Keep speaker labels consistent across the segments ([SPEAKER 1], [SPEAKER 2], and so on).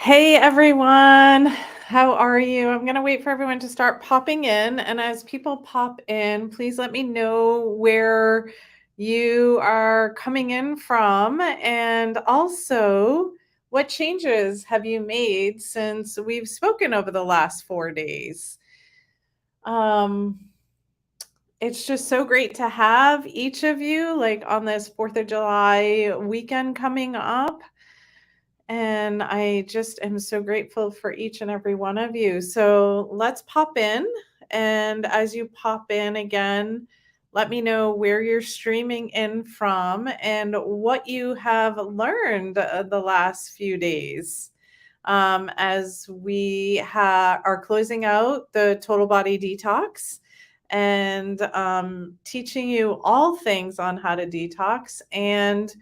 [SPEAKER 1] Hey everyone, how are you? I'm going to wait for everyone to start popping in. And as people pop in, please let me know where you are coming in from. And also, what changes have you made since we've spoken over the last 4 days? Um, it's just so great to have each of you like on this 4th of July weekend coming up. And I just am so grateful for each and every one of you. So let's pop in. And as you pop in again, let me know where you're streaming in from and what you have learned the last few days. As we are closing out the total body detox and teaching you all things on how to detox and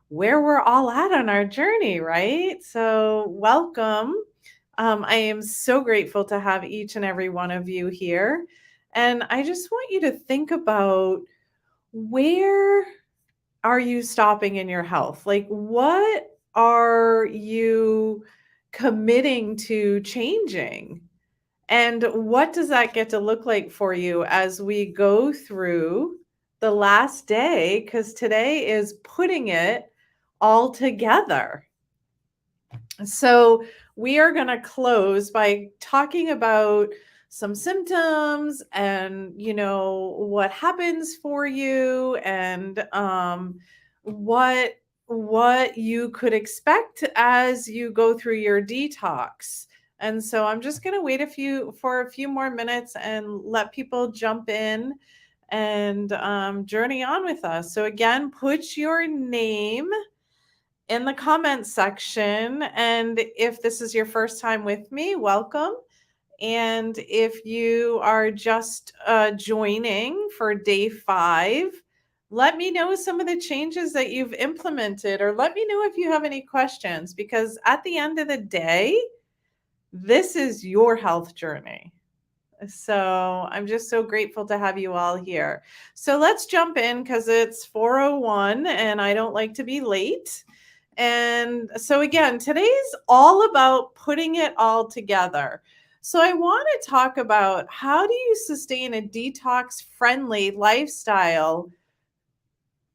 [SPEAKER 1] where we're all at on our journey, right? So, welcome. I am so grateful to have each and every one of you here. And I just want you to think about, where are you stopping in your health? Like, what are you committing to changing? And what does that get to look like for you as we go through the last day? Because today is putting it all together. So, we are going to close by talking about some symptoms and, what happens for you and what you could expect as you go through your detox. And so I'm just going to wait for a few more minutes and let people jump in and journey on with us. So again, put your name in the comments section. And if this is your first time with me, welcome. And if you are just joining for day 5, let me know some of the changes that you've implemented, or let me know if you have any questions, because at the end of the day, this is your health journey. So I'm just so grateful to have you all here. So let's jump in because it's 4:01 and I don't like to be late. And so, again, today's all about putting it all together. So, I want to talk about, how do you sustain a detox friendly lifestyle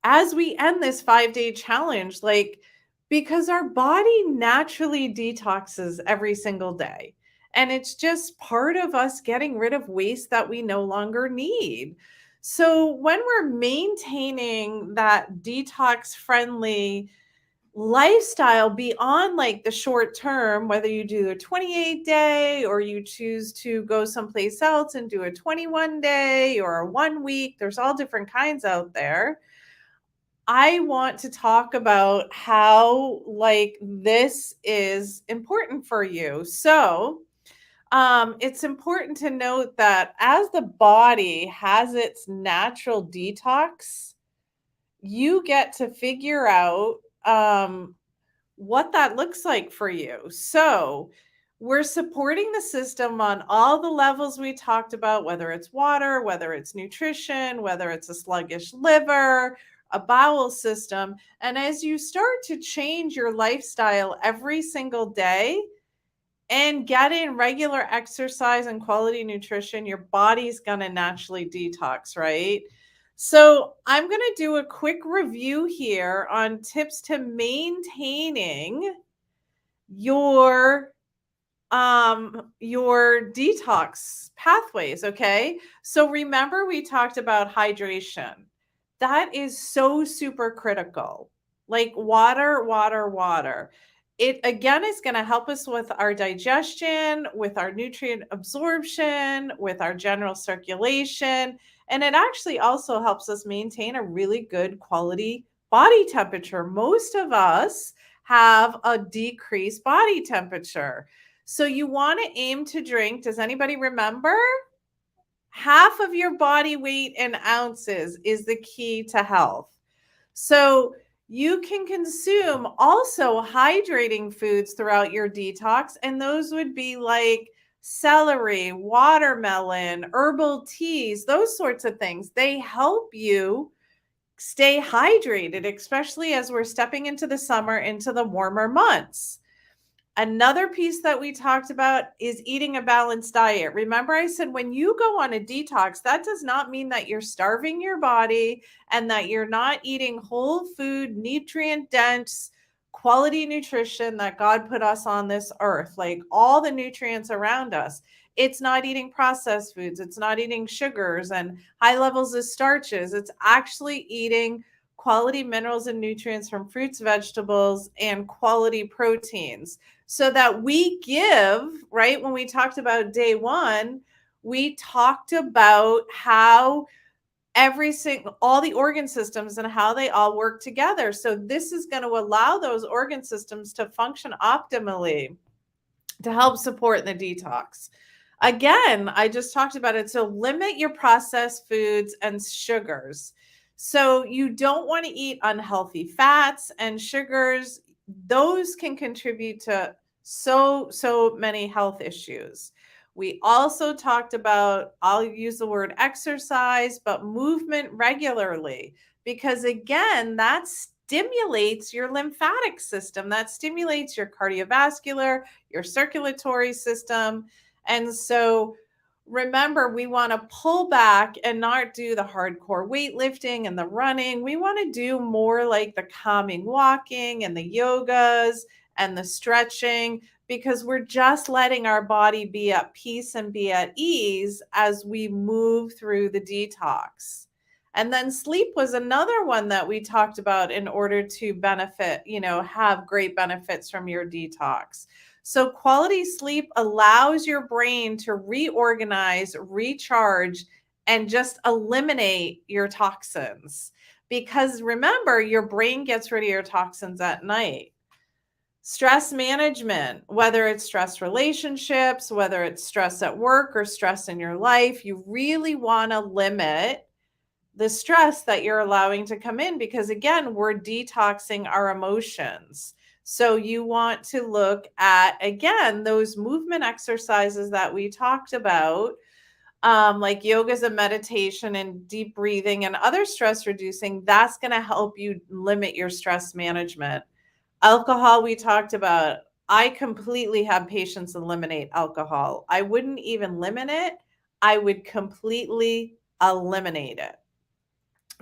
[SPEAKER 1] as we end this 5-day challenge? Like, because our body naturally detoxes every single day. And it's just part of us getting rid of waste that we no longer need. So, when we're maintaining that detox friendly lifestyle beyond like the short term, whether you do a 28-day or you choose to go someplace else and do a 21-day or a 1 week, there's all different kinds out there. I want to talk about how like this is important for you. So, it's important to note that as the body has its natural detox, you get to figure out what that looks like for you. So, we're supporting the system on all the levels we talked about, whether it's water, whether it's nutrition, whether it's a sluggish liver, a bowel system. And as you start to change your lifestyle every single day and get in regular exercise and quality nutrition, your body's going to naturally detox, right? So, I'm going to do a quick review here on tips to maintaining your your detox pathways, okay? So remember, we talked about hydration. That is so super critical. Like water, water, water. It again is going to help us with our digestion, with our nutrient absorption, with our general circulation, and it actually also helps us maintain a really good quality body temperature. Most of us have a decreased body temperature. So you want to aim to drink, does anybody remember? Half of your body weight in ounces is the key to health. So you can consume also hydrating foods throughout your detox, and those would be like celery, watermelon, herbal teas, those sorts of things. They help you stay hydrated, especially as we're stepping into the summer, into the warmer months. Another piece that we talked about is eating a balanced diet. Remember, I said when you go on a detox, that does not mean that you're starving your body and that you're not eating whole food, nutrient dense, quality nutrition that God put us on this earth, like all the nutrients around us. It's not eating processed foods, it's not eating sugars and high levels of starches. It's actually eating quality minerals and nutrients from fruits, vegetables, and quality proteins so that we give, right? When we talked about day one, we talked about how every single, all the organ systems and how they all work together. So this is going to allow those organ systems to function optimally to help support the detox. Again, I just talked about it. So limit your processed foods and sugars. So you don't want to eat unhealthy fats and sugars. Those can contribute to so many health issues. We also talked about, I'll use the word exercise, but movement regularly, because again, that stimulates your lymphatic system, that stimulates your cardiovascular, your circulatory system. And so remember, we want to pull back and not do the hardcore weightlifting and the running. We want to do more like the calming walking and the yogas and the stretching, because we're just letting our body be at peace and be at ease as we move through the detox. And then sleep was another one that we talked about in order to benefit, have great benefits from your detox. So quality sleep allows your brain to reorganize, recharge, and just eliminate your toxins. Because remember, your brain gets rid of your toxins at night. Stress management, whether it's stress relationships, whether it's stress at work or stress in your life, you really want to limit the stress that you're allowing to come in, because again, we're detoxing our emotions. So you want to look at, again, those movement exercises that we talked about, like yogas and meditation and deep breathing and other stress reducing. That's going to help you limit your stress management. Alcohol, we talked about. I completely have patients eliminate alcohol. I wouldn't even limit it. I would completely eliminate it.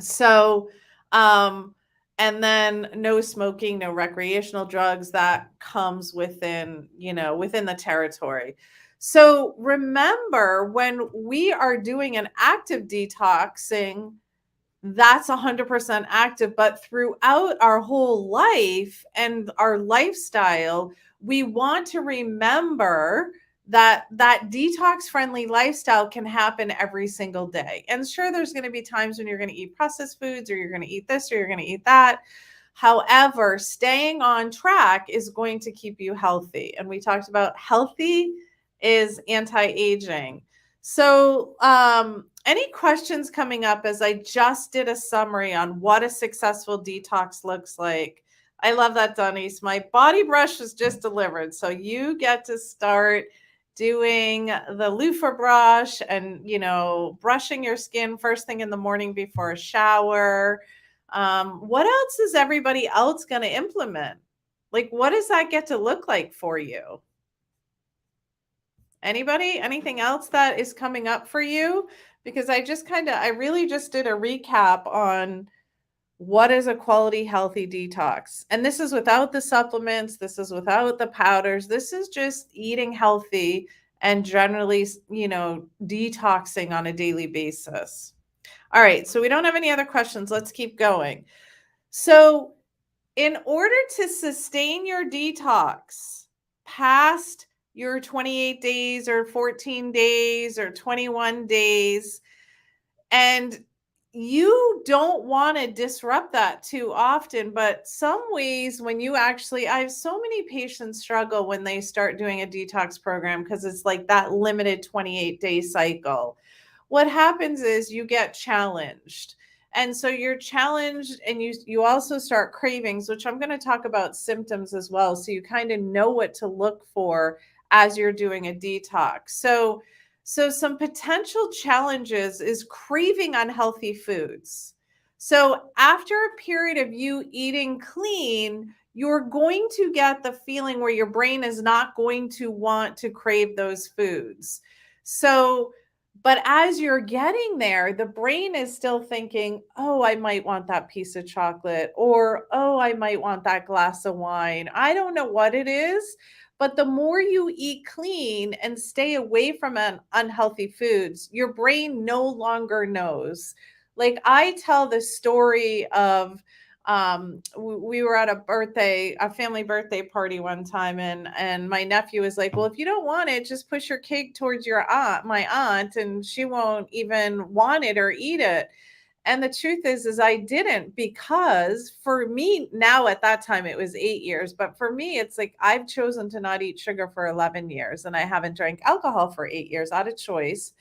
[SPEAKER 1] So, and then no smoking, no recreational drugs, that comes within, within the territory. So remember, when we are doing an active detoxing, that's 100% active, but throughout our whole life and our lifestyle, we want to remember that detox friendly lifestyle can happen every single day. And sure, there's going to be times when you're going to eat processed foods, or you're going to eat this, or you're going to eat that. However, staying on track is going to keep you healthy. And we talked about healthy is anti-aging. So, any questions coming up, as I just did a summary on what a successful detox looks like? I love that, Denise. My body brush was just delivered. So you get to start doing the loofah brush and, brushing your skin first thing in the morning before a shower. What else is everybody else going to implement? Like, what does that get to look like for you? Anybody? Anything else that is coming up for you? Because I really just did a recap on what is a quality, healthy detox. And this is without the supplements. This is without the powders. This is just eating healthy and generally, detoxing on a daily basis. All right. So we don't have any other questions. Let's keep going. So in order to sustain your detox past your 28 days or 14 days or 21 days, and you don't want to disrupt that too often, but some ways when you actually, I have so many patients struggle when they start doing a detox program because it's like that limited 28-day cycle. What happens is you get challenged. And so you're challenged, and you also start cravings, which I'm going to talk about symptoms as well, so you kind of know what to look for as you're doing a detox. So some potential challenges is craving unhealthy foods. So after a period of you eating clean, you're going to get the feeling where your brain is not going to want to crave those foods. So, but as you're getting there, the brain is still thinking, oh, I might want that piece of chocolate, or oh, I might want that glass of wine. I don't know what it is, but the more you eat clean and stay away from unhealthy foods, your brain no longer knows. Like I tell the story of we were at a family birthday party one time, and my nephew was like, well, if you don't want it, just push your cake towards my aunt, and she won't even want it or eat it. And the truth is I didn't, because for me now, at that time it was 8 years, but for me it's like I've chosen to not eat sugar for 11 years, and I haven't drank alcohol for 8 years out of choice.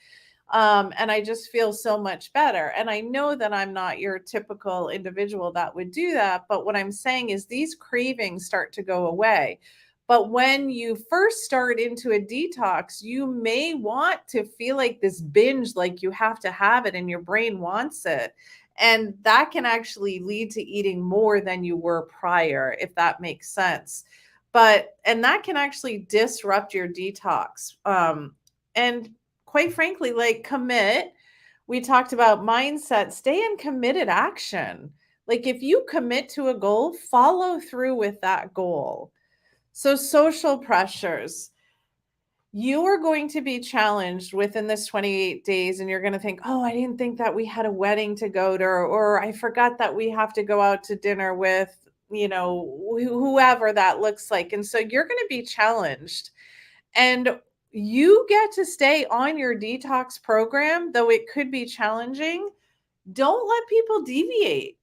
[SPEAKER 1] And I just feel so much better. And I know that I'm not your typical individual that would do that. But what I'm saying is these cravings start to go away. But when you first start into a detox, you may want to feel like this binge, like you have to have it and your brain wants it. And that can actually lead to eating more than you were prior, if that makes sense. And that can actually disrupt your detox. And quite frankly, like commit. We talked about mindset, stay in committed action. Like if you commit to a goal, follow through with that goal. So, social pressures. You are going to be challenged within this 28 days, and you're going to think, oh, I didn't think that we had a wedding to go to, or I forgot that we have to go out to dinner with, whoever that looks like. And so you're going to be challenged. And you get to stay on your detox program, though it could be challenging. Don't let people deviate.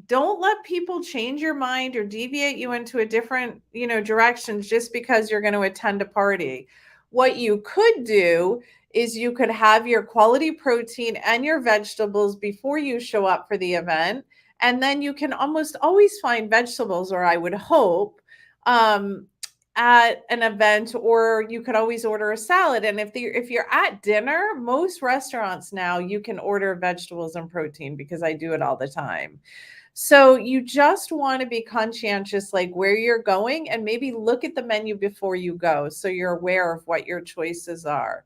[SPEAKER 1] Don't let people change your mind or deviate you into a different, directions just because you're going to attend a party. What you could do is you could have your quality protein and your vegetables before you show up for the event. And then you can almost always find vegetables, or I would hope, um, at an event, or you could always order a salad. And if you're at dinner, most restaurants now you can order vegetables and protein, because I do it all the time. So you just want to be conscientious, like where you're going, and maybe look at the menu before you go so you're aware of what your choices are.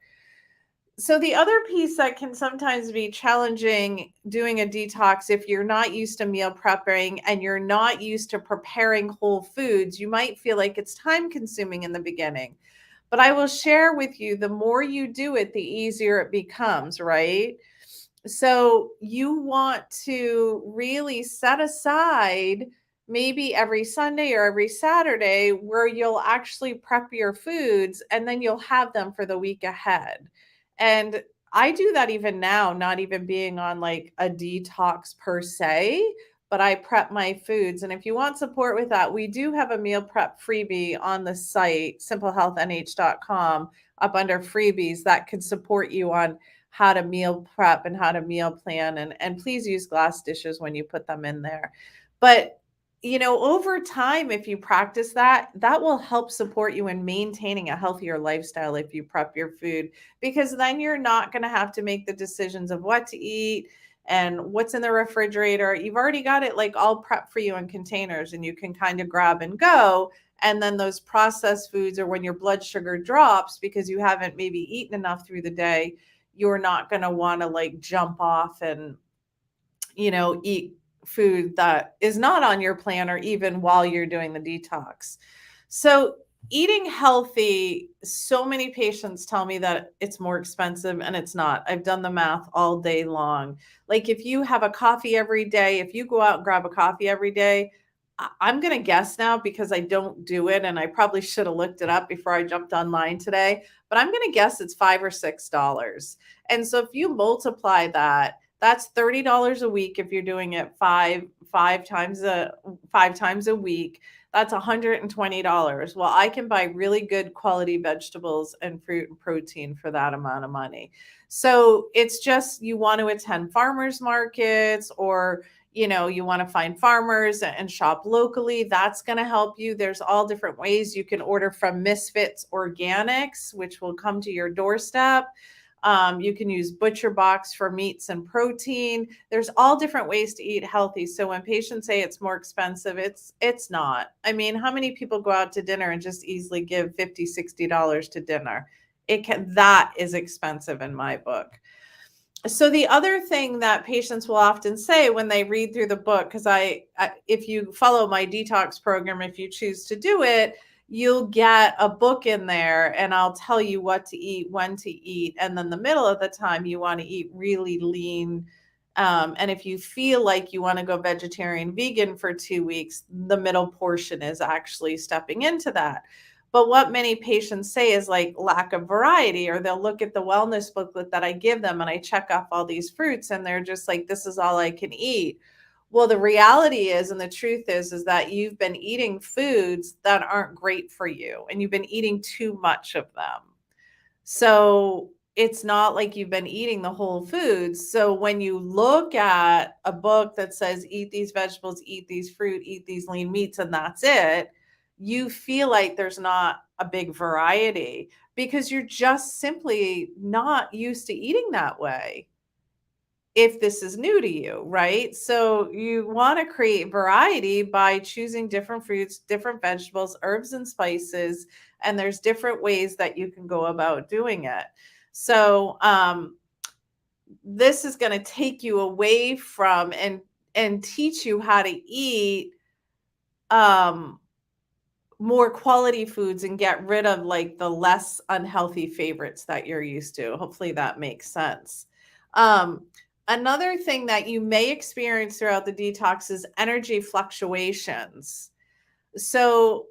[SPEAKER 1] So the other piece that can sometimes be challenging doing a detox, if you're not used to meal prepping and you're not used to preparing whole foods, you might feel like it's time consuming in the beginning. But I will share with you, the more you do it, the easier it becomes, right? So you want to really set aside maybe every Sunday or every Saturday where you'll actually prep your foods, and then you'll have them for the week ahead. And I do that even now, not even being on like a detox per se, but I prep my foods. And if you want support with that, we do have a meal prep freebie on the site, simplehealthnh.com, up under freebies, that could support you on how to meal prep and how to meal plan. And please use glass dishes when you put them in there. But over time, if you practice that, that will help support you in maintaining a healthier lifestyle if you prep your food, because then you're not going to have to make the decisions of what to eat and what's in the refrigerator. You've already got it like all prepped for you in containers, and you can kind of grab and go. And then those processed foods, or when your blood sugar drops because you haven't maybe eaten enough through the day, you're not going to want to like jump off and eat food that is not on your plan, or even while you're doing the detox. So eating healthy, so many patients tell me that it's more expensive, and it's not. I've done the math all day long. Like if you have a coffee every day, if you go out and grab a coffee every day, I'm going to guess now, because I don't do it, and I probably should have looked it up before I jumped online today, but I'm going to guess it's $5 or $6. And so if you multiply that, that's $30 a week if you're doing it five times a week. That's $120. Well, I can buy really good quality vegetables and fruit and protein for that amount of money. So it's just, you want to attend farmers markets, or you want to find farmers and shop locally. That's going to help you. There's all different ways you can order from Misfits Organics, which will come to your doorstep. You can use Butcher Box for meats and protein. There's all different ways to eat healthy. So when patients say it's more expensive, it's not. I mean, how many people go out to dinner and just easily give $50, $60 to dinner? That is expensive in my book. So the other thing that patients will often say when they read through the book, because if you follow my detox program, if you choose to do it, you'll get a book in there and I'll tell you what to eat, when to eat. And then the middle of the time you want to eat really lean. And if you feel like you want to go vegetarian, vegan for 2 weeks, the middle portion is actually stepping into that. But what many patients say is like lack of variety, or they'll look at the wellness booklet that I give them and I check off all these fruits and they're just like, this is all I can eat. Well, the reality is, and the truth is that you've been eating foods that aren't great for you and you've been eating too much of them. So it's not like you've been eating the whole foods. So when you look at a book that says, eat these vegetables, eat these fruit, eat these lean meats, and that's it, you feel like there's not a big variety because you're just simply not used to eating that way if this is new to you, right? So you want to create variety by choosing different fruits, different vegetables, herbs and spices, and there's different ways that you can go about doing it. So this is going to take you away from and teach you how to eat um more quality foods and get rid of like the less unhealthy favorites that you're used to. Hopefully that makes sense. Um, Another thing that you may experience throughout the detox is energy fluctuations. So,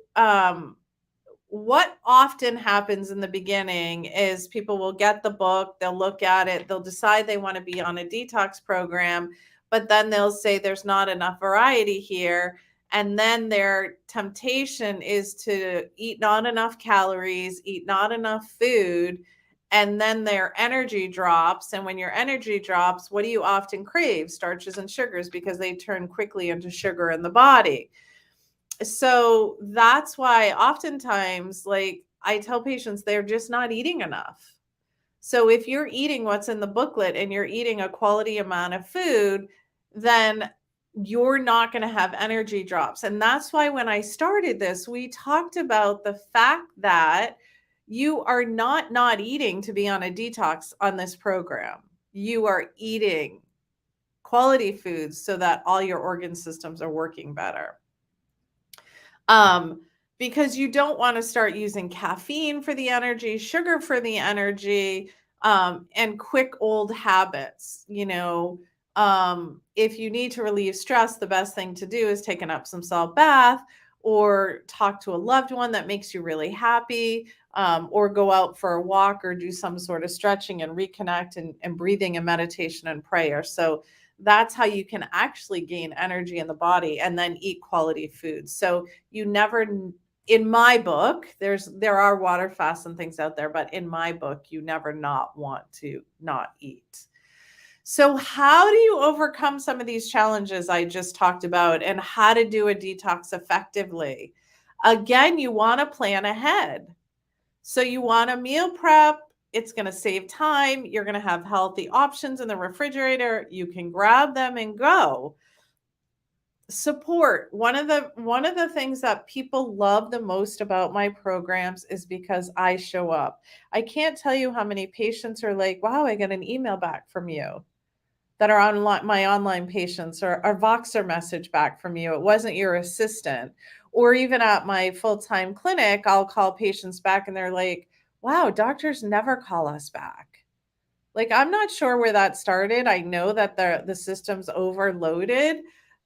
[SPEAKER 1] what often happens in the beginning is people will get the book, they'll look at it, they'll decide they want to be on a detox program, but then they'll say there's not enough variety here. And then their temptation is to eat not enough calories, eat not enough food, and then their energy drops. And when your energy drops, what do you often crave? Starches and sugars, because they turn quickly into sugar in the body. So that's why oftentimes, like, I tell patients they're just not eating enough. So if you're eating what's in the booklet and you're eating a quality amount of food, then you're not going to have energy drops. And that's why when I started this, we talked about the fact that you are not eating to be on a detox on this program. You are eating quality foods so that all your organ systems are working better. Um, because you don't want to start using caffeine for the energy, sugar for the energy, and quick old habits. If you need to relieve stress, the best thing to do is take an Epsom salt bath or talk to a loved one that makes you really happy, or go out for a walk or do some sort of stretching and reconnect and breathing and meditation and prayer. So that's how you can actually gain energy in the body and then eat quality foods. So you never, in my book, there are water fasts and things out there, but in my book, you never not want to not eat. So how do you overcome some of these challenges I just talked about and how to do a detox effectively? Again, you want to plan ahead. So you want to meal prep. It's going to save time. You're going to have healthy options in the refrigerator. You can grab them and go. Support. One of the things that people love the most about my programs is because I show up. I can't tell you how many patients are like, "Wow, I got an email back from you." That are online, my online patients, or a Voxer message back from you. It wasn't your assistant. Or even at my full-time clinic, I'll call patients back and they're like, wow, doctors never call us back. Like, I'm not sure where that started. I know that the system's overloaded,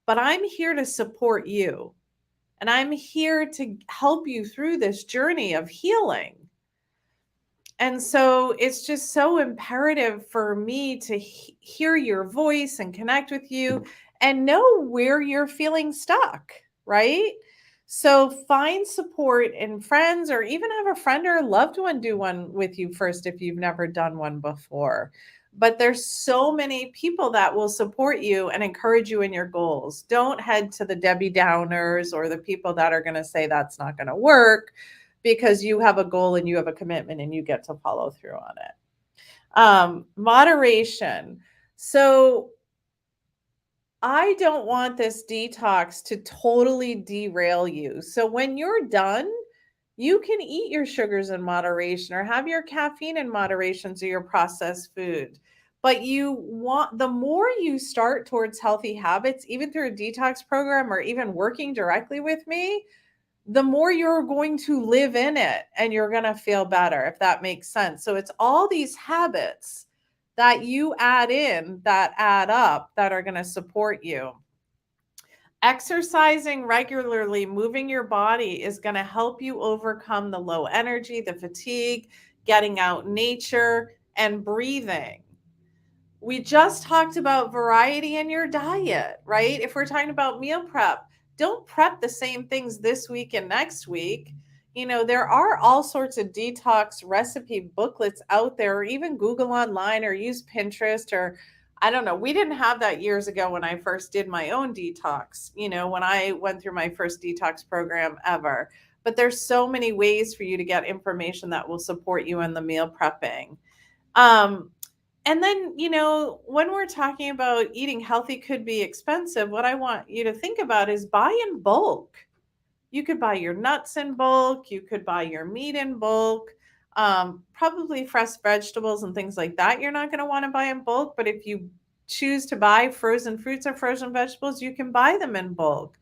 [SPEAKER 1] but I'm here to support you. And I'm here to help you through this journey of healing. And so it's just so imperative for me to hear your voice and connect with you and know where you're feeling stuck, right? So find support in friends, or even have a friend or a loved one do one with you first if you've never done one before. But there's so many people that will support you and encourage you in your goals. Don't head to the Debbie Downers or the people that are going to say that's not going to work, because you have a goal and you have a commitment and you get to follow through on it. Moderation. So I don't want this detox to totally derail you. So when you're done, you can eat your sugars in moderation or have your caffeine in moderation, so your processed food. But the more you start towards healthy habits, even through a detox program or even working directly with me, the more you're going to live in it and you're going to feel better, if that makes sense. So it's all these habits that you add in that add up that are going to support you. Exercising regularly, moving your body is going to help you overcome the low energy, the fatigue, getting out in nature, and breathing. We just talked about variety in your diet, right? If we're talking about meal prep, don't prep the same things this week and next week. There are all sorts of detox recipe booklets out there, or even Google online or use Pinterest, or I don't know. We didn't have that years ago when I first did my own detox, when I went through my first detox program ever. But there's so many ways for you to get information that will support you in the meal prepping. Um, and then, when we're talking about eating healthy could be expensive, what I want you to think about is buy in bulk. You could buy your nuts in bulk, you could buy your meat in bulk, probably fresh vegetables and things like that. You're not going to want to buy in bulk, but if you choose to buy frozen fruits or frozen vegetables, you can buy them in bulk.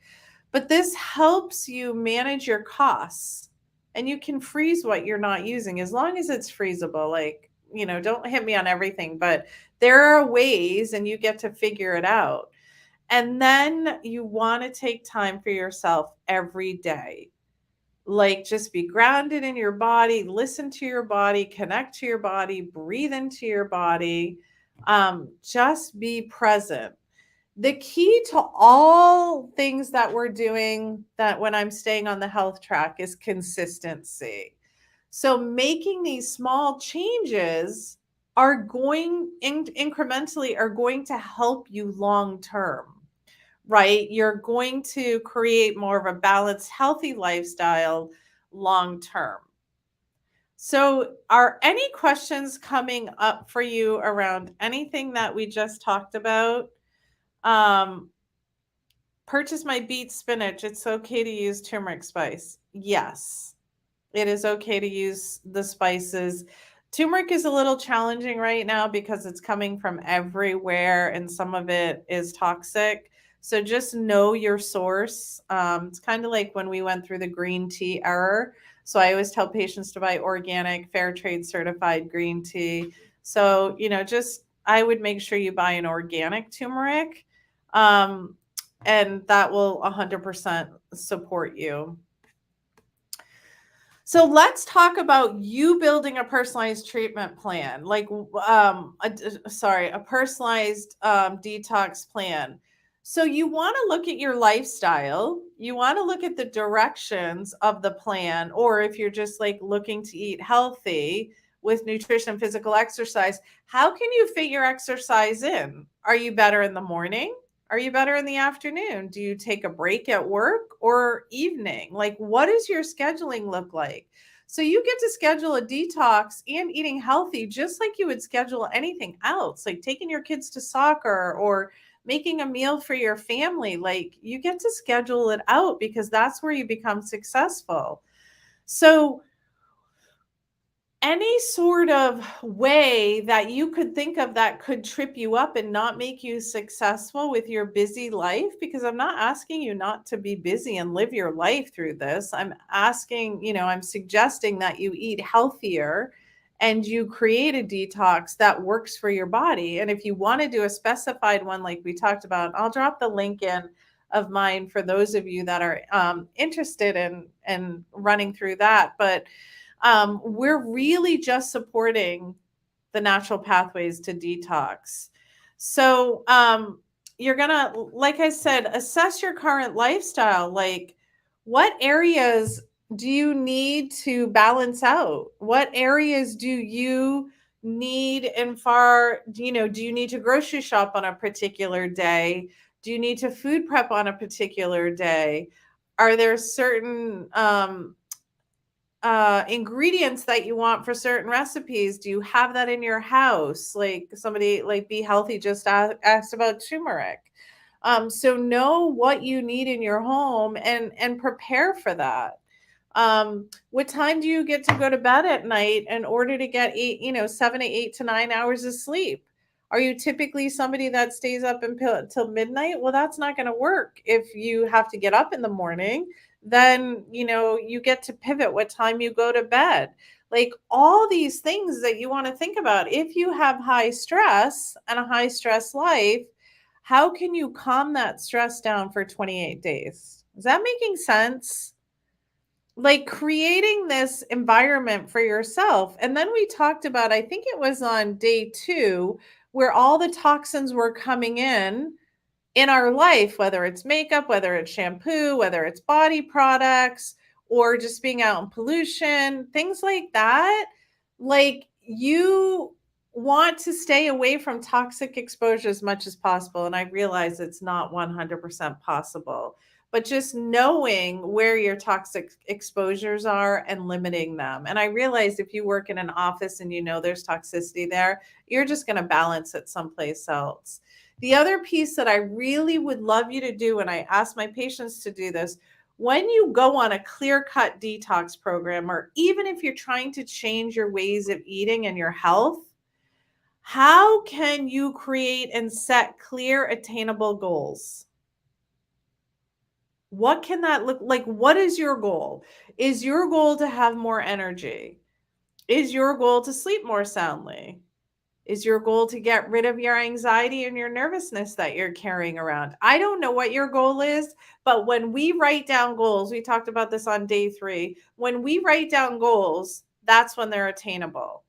[SPEAKER 1] But this helps you manage your costs, and you can freeze what you're not using as long as it's freezable. Like, don't hit me on everything, but there are ways and you get to figure it out. And then you want to take time for yourself every day. Like, just be grounded in your body, listen to your body, connect to your body, breathe into your body. Just be present. The key to all things that we're doing, that when I'm staying on the health track, is consistency. So making these small changes are incrementally are going to help you long term, right? You're going to create more of a balanced, healthy lifestyle long term. So, are any questions coming up for you around anything that we just talked about? Um, Purchase my beet spinach. It's okay to use turmeric spice. Yes, it is okay to use the spices. Turmeric is a little challenging right now because it's coming from everywhere and some of it is toxic. So just know your source. It's kind of like when we went through the green tea era. So I always tell patients to buy organic, fair trade certified green tea. So, just I would make sure you buy an organic turmeric. Um, and that will 100% support you. So let's talk about you building a personalized treatment plan, like a personalized detox plan. So you want to look at your lifestyle, you want to look at the directions of the plan, or if you're just like looking to eat healthy with nutrition, physical exercise, how can you fit your exercise in? Are you better in the morning? Are you better in the afternoon? Do you take a break at work or evening? Like, what does your scheduling look like? So you get to schedule a detox and eating healthy just like you would schedule anything else, like taking your kids to soccer or making a meal for your family. Like, you get to schedule it out because that's where you become successful. So any sort of way that you could think of that could trip you up and not make you successful with your busy life, because I'm not asking you not to be busy and live your life through this. I'm suggesting that you eat healthier and you create a detox that works for your body. And if you want to do a specified one like we talked about, I'll drop the link in of mine for those of you that are interested in running through that. But we're really just supporting the natural pathways to detox. So you're gonna, like I said, assess your current lifestyle. Like, what areas do you need to balance out? What areas do you need and far, do you need to grocery shop on a particular day? Do you need to food prep on a particular day? Are there certain ingredients that you want for certain recipes? Do you have that in your house? Like somebody like Be Healthy just asked about turmeric. So know what you need in your home and prepare for that. What time do you get to go to bed at night in order to get 7 to 8 to 9 hours of sleep? Are you typically somebody that stays up until midnight? Well, that's not going to work. If you have to get up in the morning, then you get to pivot what time you go to bed. Like all these things that you want to think about. If you have high stress and a high stress life, how can you calm that stress down for 28 days? Is that making sense? Like creating this environment for yourself. And then we talked about, I think it was on day 2, where all the toxins were coming in our life, whether it's makeup, whether it's shampoo, whether it's body products, or just being out in pollution, things like that. Like you want to stay away from toxic exposure as much as possible. And I realize it's not 100% possible, but just knowing where your toxic exposures are and limiting them. And I realize if you work in an office and there's toxicity there, you're just going to balance it someplace else. The other piece that I really would love you to do, and I ask my patients to do this, when you go on a clear cut detox program, or even if you're trying to change your ways of eating and your health, how can you create and set clear, attainable goals? What can that look like? What is your goal? Is your goal to have more energy? Is your goal to sleep more soundly? Is your goal to get rid of your anxiety and your nervousness that you're carrying around? I don't know what your goal is, but when we write down goals, we talked about this on day 3. When we write down goals, that's when they're attainable.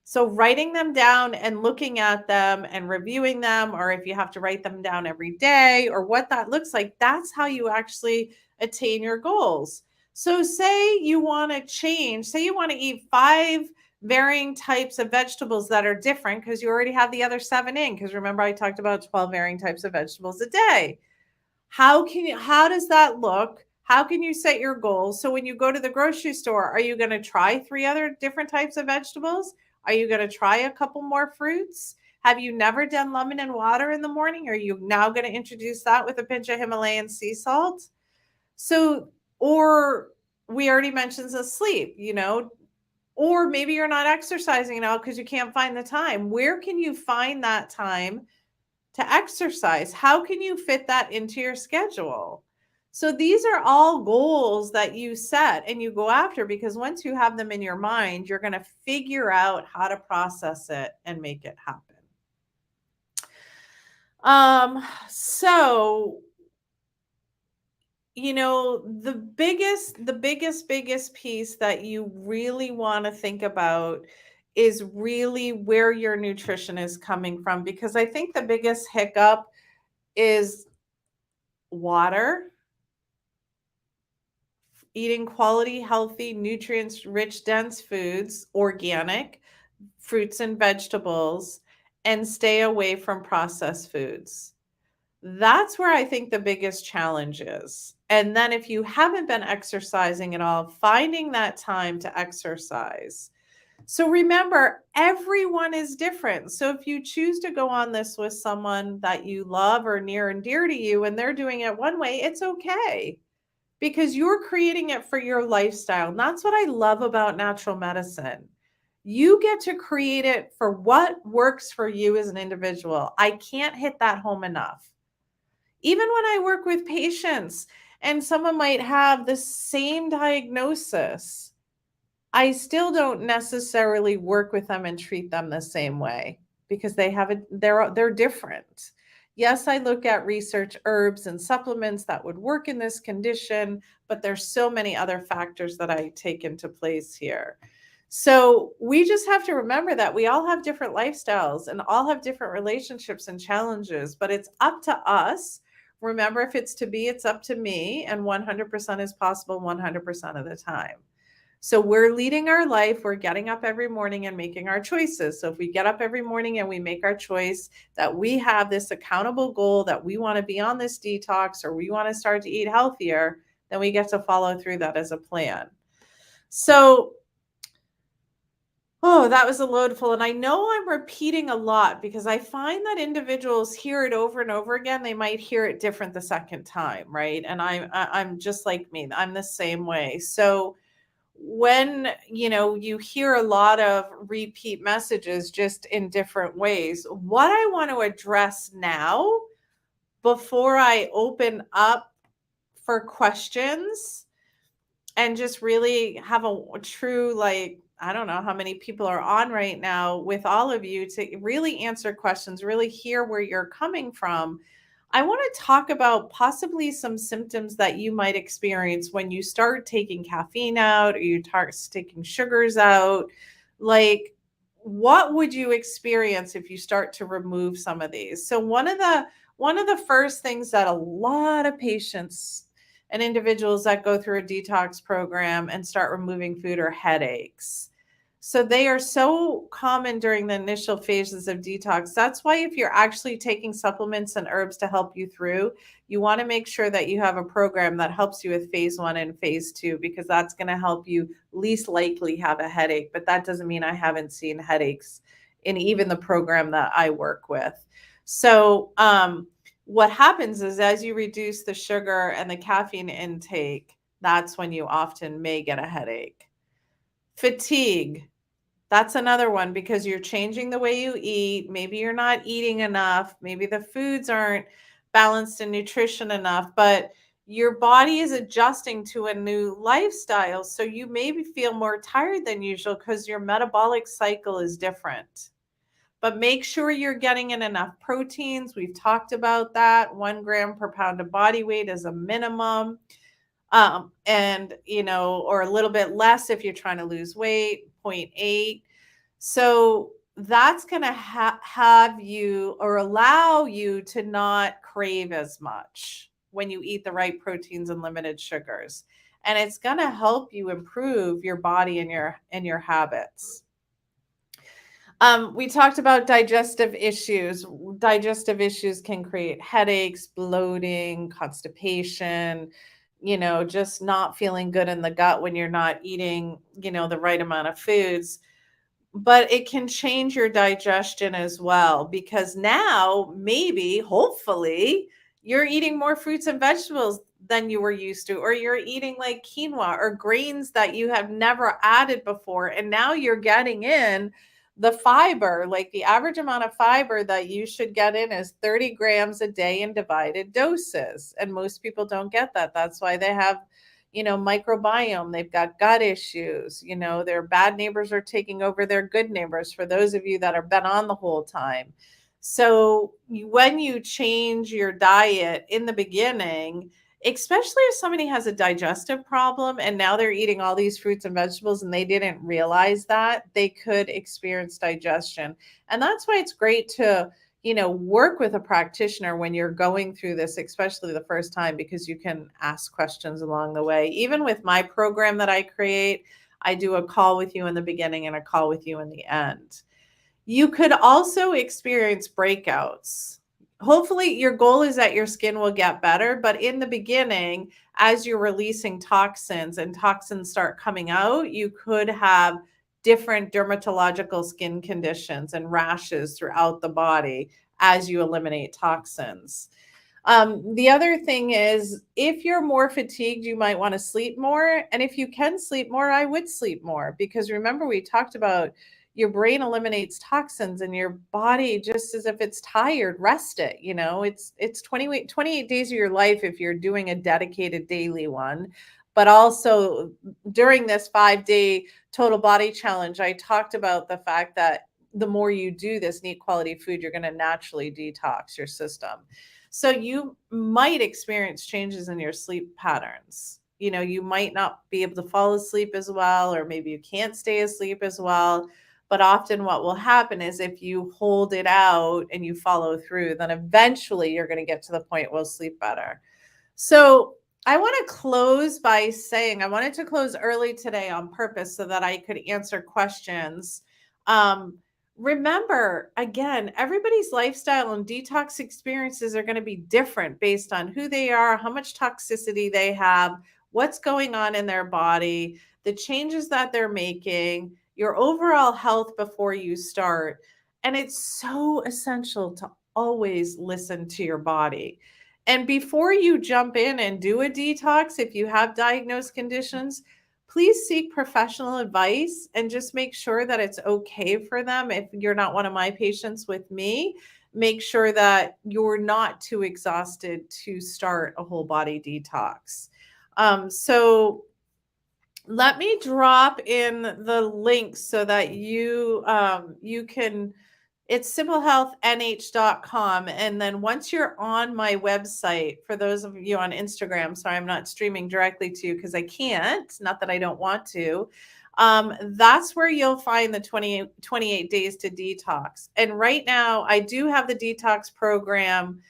[SPEAKER 1] So writing them down and looking at them and reviewing them, or if you have to write them down every day or what that looks like, that's how you actually attain your goals. So say you want to change, say you want to eat 5 varying types of vegetables that are different because you already have the other 7 in, because remember I talked about 12 varying types of vegetables a day. How does that look? How can you set your goals? So when you go to the grocery store, are you going to try 3 other different types of vegetables? Are you going to try a couple more fruits? Have you never done lemon and water in the morning? Are you now going to introduce that with a pinch of Himalayan sea salt? So, or we already mentioned the sleep, or maybe you're not exercising now because you can't find the time. Where can you find that time to exercise? How can you fit that into your schedule? So these are all goals that you set and you go after, because once you have them in your mind, you're going to figure out how to process it and make it happen. So the biggest piece that you really want to think about is really where your nutrition is coming from, because I think the biggest hiccup is water, eating quality, healthy, nutrients rich, dense foods, organic fruits and vegetables, and stay away from processed foods. That's where I think the biggest challenge is. And then if you haven't been exercising at all, finding that time to exercise. So remember, everyone is different. So if you choose to go on this with someone that you love or near and dear to you, and they're doing it one way, it's okay, because you're creating it for your lifestyle. And that's what I love about natural medicine. You get to create it for what works for you as an individual. I can't hit that home enough. Even when I work with patients and someone might have the same diagnosis, I still don't necessarily work with them and treat them the same way, because they're different. Yes, I look at research herbs and supplements that would work in this condition, but there's so many other factors that I take into place here. So we just have to remember that we all have different lifestyles and all have different relationships and challenges, but it's up to us. Remember, if it's to be, it's up to me, and 100% is possible 100% of the time. So we're leading our life. We're getting up every morning and making our choices. So if we get up every morning and we make our choice that we have this accountable goal that we want to be on this detox, or we want to start to eat healthier, then we get to follow through that as a plan. So, oh, that was a load full. And I know I'm repeating a lot because I find that individuals hear it over and over again. They might hear it different the second time, right? And I'm just like me. I'm the same way. So when you hear a lot of repeat messages just in different ways, what I want to address now before I open up for questions and just really have a true, like, I don't know how many people are on right now with all of you to really answer questions, really hear where you're coming from. I want to talk about possibly some symptoms that you might experience when you start taking caffeine out or you start taking sugars out. Like, what would you experience if you start to remove some of these? So one of the first things that a lot of patients and individuals that go through a detox program and start removing food are headaches. So they are so common during the initial phases of detox. That's why if you're actually taking supplements and herbs to help you through, you want to make sure that you have a program that helps you with phase 1 and phase 2, because that's going to help you least likely have a headache. But that doesn't mean I haven't seen headaches in even the program that I work with. So, what happens is as you reduce the sugar and the caffeine intake, that's when you often may get a headache. Fatigue, that's another one because you're changing the way you eat. Maybe you're not eating enough. Maybe the foods aren't balanced in nutrition enough, but your body is adjusting to a new lifestyle. So you maybe feel more tired than usual because your metabolic cycle is different. But make sure you're getting in enough proteins. We've talked about that. 1 gram per pound of body weight is a minimum. And, or a little bit less if you're trying to lose weight, zero point 0.8. So that's going to have you or allow you to not crave as much when you eat the right proteins and limited sugars. And it's going to help you improve your body and your habits. We talked about digestive issues. Digestive issues can create headaches, bloating, constipation, just not feeling good in the gut when you're not eating, the right amount of foods. But it can change your digestion as well because now maybe, hopefully, you're eating more fruits and vegetables than you were used to, or you're eating like quinoa or grains that you have never added before. And now you're getting in the fiber. Like, the average amount of fiber that you should get in is 30 grams a day in divided doses. And most people don't get that. That's why they have microbiome, they've got gut issues, their bad neighbors are taking over their good neighbors, for those of you that have been on the whole time. So when you change your diet in the beginning, especially if somebody has a digestive problem and now they're eating all these fruits and vegetables and they didn't realize that, they could experience digestion. And that's why it's great to work with a practitioner when you're going through this, especially the first time, because you can ask questions along the way. Even with my program that I create, I do a call with you in the beginning and a call with you in the end. You could also experience breakouts. Hopefully, your goal is that your skin will get better, but in the beginning, as you're releasing toxins and toxins start coming out, you could have different dermatological skin conditions and rashes throughout the body as you eliminate toxins. The other thing is, if you're more fatigued, you might want to sleep more. And if you can sleep more, I would sleep more, because remember, we talked about your brain eliminates toxins and your body, just as if it's tired, rest it. It's 28 days of your life if you're doing a dedicated daily one. But also during this 5-day total body challenge, I talked about the fact that the more you do this, and eat quality food, you're going to naturally detox your system. So you might experience changes in your sleep patterns. You might not be able to fall asleep as well, or maybe you can't stay asleep as well. But often what will happen is, if you hold it out and you follow through, then eventually you're going to get to the point where you'll sleep better. So I want to close by saying I wanted to close early today on purpose so that I could answer questions. Remember, again, everybody's lifestyle and detox experiences are going to be different based on who they are, how much toxicity they have, what's going on in their body, the changes that they're making, your overall health before you start. And it's so essential to always listen to your body. And before you jump in and do a detox, if you have diagnosed conditions, please seek professional advice and just make sure that it's okay for them. If you're not one of my patients with me, make sure that you're not too exhausted to start a whole body detox. So let me drop in the links so that you can, it's simplehealthnh.com. And then once you're on my website, for those of you on Instagram, sorry, I'm not streaming directly to you because I can't, not that I don't want to. That's where you'll find the 28 days to detox. And right now I do have the detox program.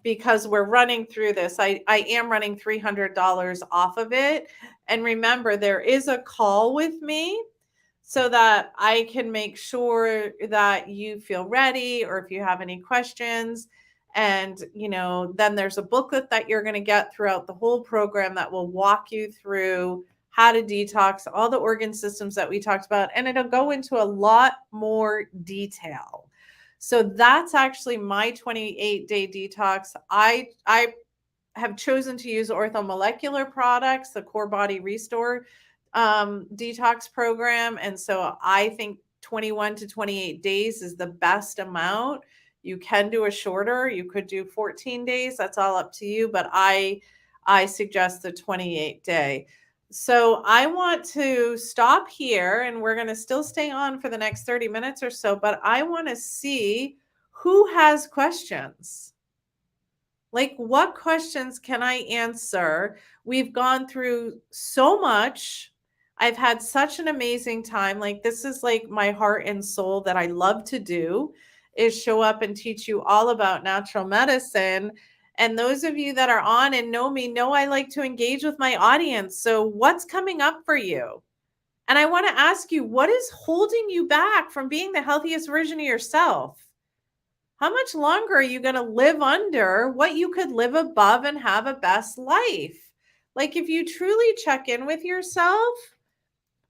[SPEAKER 1] Because we're running through this, I am running $300 off of it. And remember, there is a call with me so that I can make sure that you feel ready, or if you have any questions. And, then there's a booklet that you're going to get throughout the whole program that will walk you through how to detox all the organ systems that we talked about. And it'll go into a lot more detail. So that's actually my 28-day detox. I have chosen to use orthomolecular products, the Core Body Restore detox program. And so I think 21 to 28 days is the best amount. You can do a shorter, you could do 14 days. That's all up to you. But I suggest the 28-day. So I want to stop here, and we're going to still stay on for the next 30 minutes or so, but I want to see who has questions. Like, what questions can I answer? We've gone through so much. I've had such an amazing time. Like, this is like my heart and soul that I love to do, is show up and teach you all about natural medicine. And those of you that are on and know me know I like to engage with my audience. So what's coming up for you? And I want to ask you, what is holding you back from being the healthiest version of yourself? How much longer are you going to live under what you could live above and have a best life? Like, if you truly check in with yourself,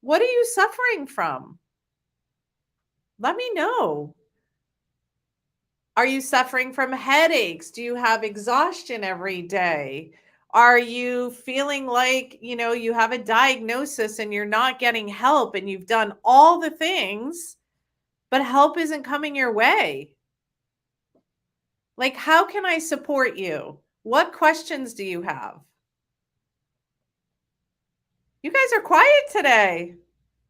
[SPEAKER 1] what are you suffering from? Let me know. Are you suffering from headaches? Do you have exhaustion every day? Are you feeling like, you have a diagnosis and you're not getting help, and you've done all the things, but help isn't coming your way? Like, how can I support you? What questions do you have? You guys are quiet today.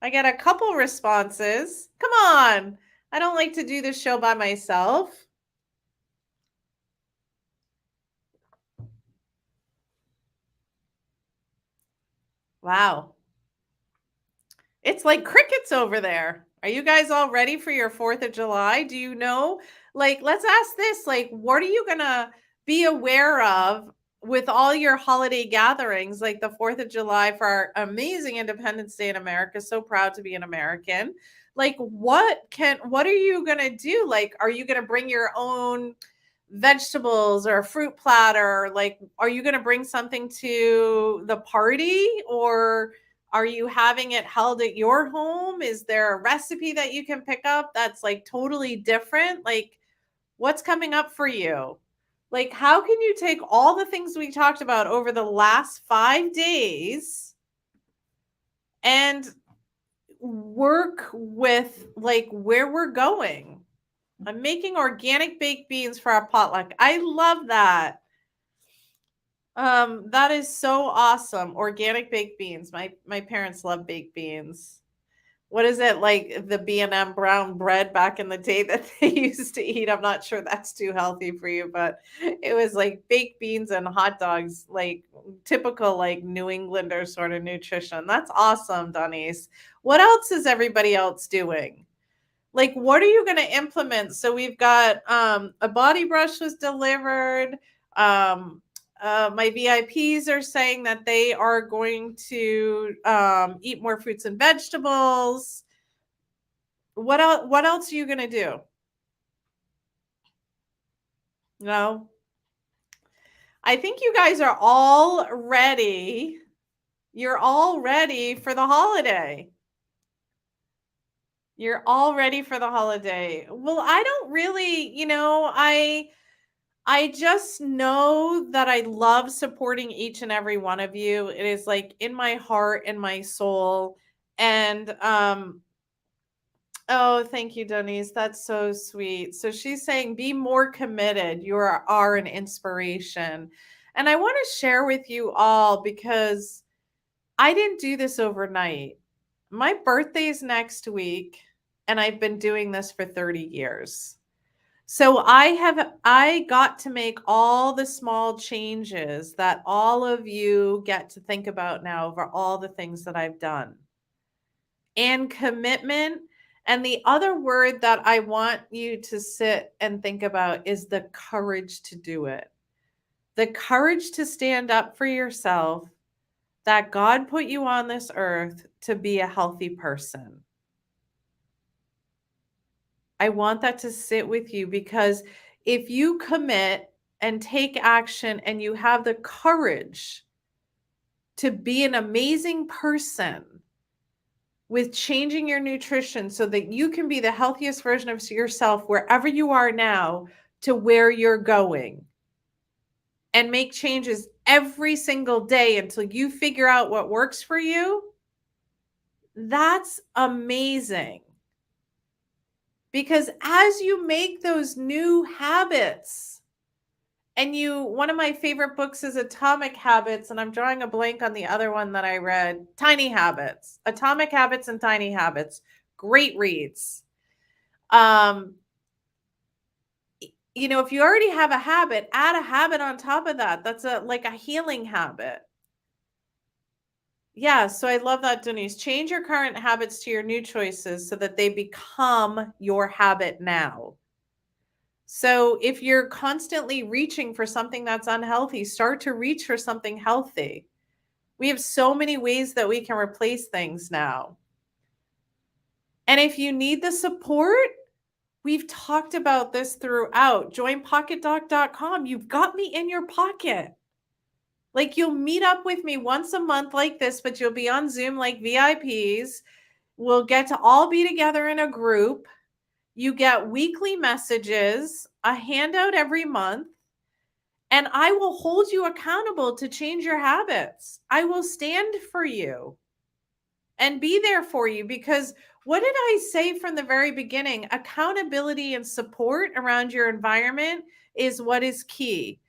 [SPEAKER 1] I get a couple responses. Come on. I don't like to do this show by myself. Wow. It's like crickets over there. Are you guys all ready for your 4th of July? Do you know? Like, let's ask this. Like, what are you going to be aware of with all your holiday gatherings, like the 4th of July for our amazing Independence Day in America? So proud to be an American. Like, what are you going to do? Like, are you going to bring your own vegetables or a fruit platter? Like, are you going to bring something to the party, or are you having it held at your home? Is there a recipe that you can pick up that's like totally different? Like, what's coming up for you? Like, how can you take all the things we talked about over the last 5 days and work with like where we're going? I'm making organic baked beans for our potluck. I love that. That is so awesome. Organic baked beans. My parents love baked beans. What is it, like the B&M brown bread back in the day that they used to eat? I'm not sure that's too healthy for you, but it was like baked beans and hot dogs, like typical like New Englander sort of nutrition. That's awesome, Denise. What else is everybody else doing? Like, what are you going to implement? So we've got a body brush was delivered. My VIPs are saying that they are going to eat more fruits and vegetables. What else are you going to do? No. I think you guys are all ready. You're all ready for the holiday. You're all ready for the holiday. Well, I don't really, I just know that I love supporting each and every one of you. It is like in my heart and my soul. And oh, thank you, Denise. That's so sweet. So she's saying, be more committed. You are an inspiration. And I want to share with you all because I didn't do this overnight. My birthday's next week, and I've been doing this for 30 years. So I got to make all the small changes that all of you get to think about now over all the things that I've done. And commitment. And the other word that I want you to sit and think about is the courage to do it. The courage to stand up for yourself, that God put you on this earth to be a healthy person. I want that to sit with you because if you commit and take action and you have the courage to be an amazing person with changing your nutrition so that you can be the healthiest version of yourself wherever you are now to where you're going, and make changes every single day until you figure out what works for you, that's amazing. Because as you make those new habits, and one of my favorite books is Atomic Habits, and I'm drawing a blank on the other one that I read, Tiny Habits, Atomic Habits and Tiny Habits, great reads. If you already have a habit, add a habit on top of that. That's like a healing habit. Yeah, so I love that, Denise. Change your current habits to your new choices so that they become your habit now. So if you're constantly reaching for something that's unhealthy, start to reach for something healthy. We have so many ways that we can replace things now. And if you need the support, we've talked about this throughout. Join pocketdoc.com. You've got me in your pocket. Like, you'll meet up with me once a month like this, but you'll be on Zoom like VIPs. We'll get to all be together in a group. You get weekly messages, a handout every month, and I will hold you accountable to change your habits. I will stand for you and be there for you, because what did I say from the very beginning? Accountability and support around your environment is what is key.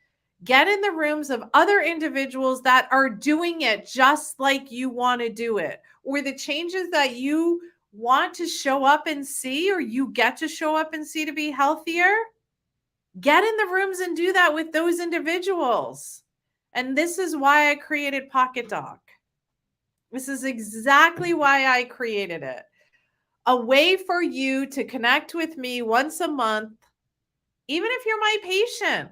[SPEAKER 1] Get in the rooms of other individuals that are doing it just like you want to do it, or the changes that you want to show up and see, or you get to show up and see to be healthier. Get in the rooms and do that with those individuals. And this is why I created Pocket Doc. This is exactly why I created it. A way for you to connect with me once a month, even if you're my patient.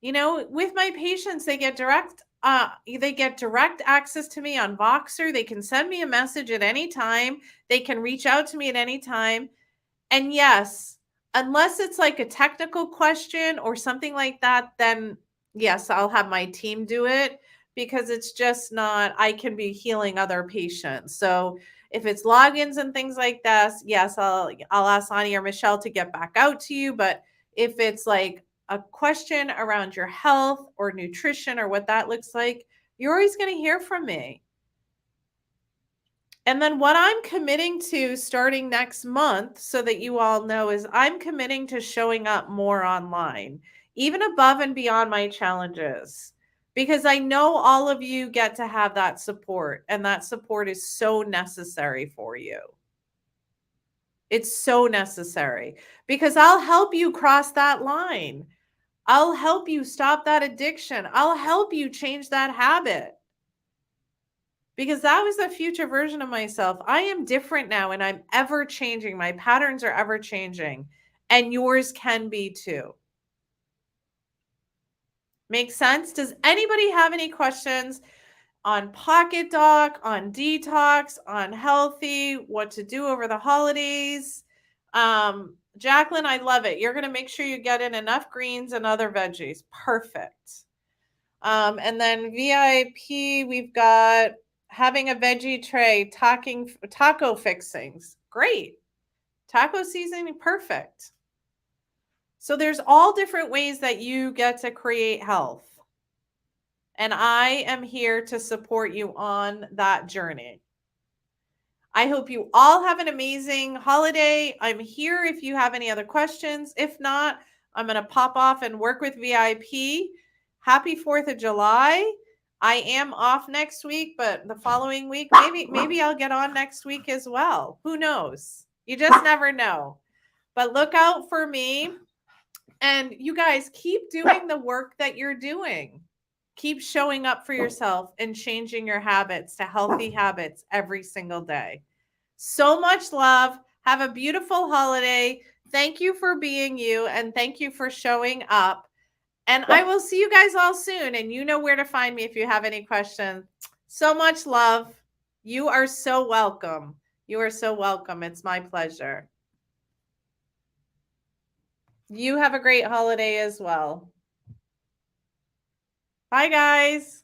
[SPEAKER 1] With my patients, they get direct access to me on Voxer. They can send me a message at any time. They can reach out to me at any time. And yes, unless it's like a technical question or something like that, then yes, I'll have my team do it, because it's just not, I can be healing other patients. So if it's logins and things like that, yes, I'll ask Ani or Michelle to get back out to you. But if it's like a question around your health or nutrition or what that looks like, you're always going to hear from me. And then what I'm committing to starting next month, so that you all know, is I'm committing to showing up more online, even above and beyond my challenges, because I know all of you get to have that support, and that support is so necessary for you. It's so necessary, because I'll help you cross that line. I'll help you stop that addiction. I'll help you change that habit. Because that was the future version of myself. I am different now, and I'm ever changing. My patterns are ever changing, and yours can be too. Make sense? Does anybody have any questions on Pocket Doc, on Detox, on healthy, what to do over the holidays? Jacqueline, I love it. You're going to make sure you get in enough greens and other veggies. Perfect. And then VIP, we've got having a veggie tray, taco fixings. Great. Taco seasoning, perfect. So there's all different ways that you get to create health. And I am here to support you on that journey. I hope you all have an amazing holiday. I'm here if you have any other questions. If not, I'm going to pop off and work with VIP. Happy 4th of July. I am off next week, but the following week, maybe I'll get on next week as well. Who knows? You just never know. But look out for me. And you guys keep doing the work that you're doing. Keep showing up for yourself and changing your habits to healthy habits every single day. So much love. Have a beautiful holiday. Thank you for being you, and thank you for showing up. And I will see you guys all soon. And you know where to find me if you have any questions. So much love. You are so welcome. You are so welcome. It's my pleasure. You have a great holiday as well. Bye, guys.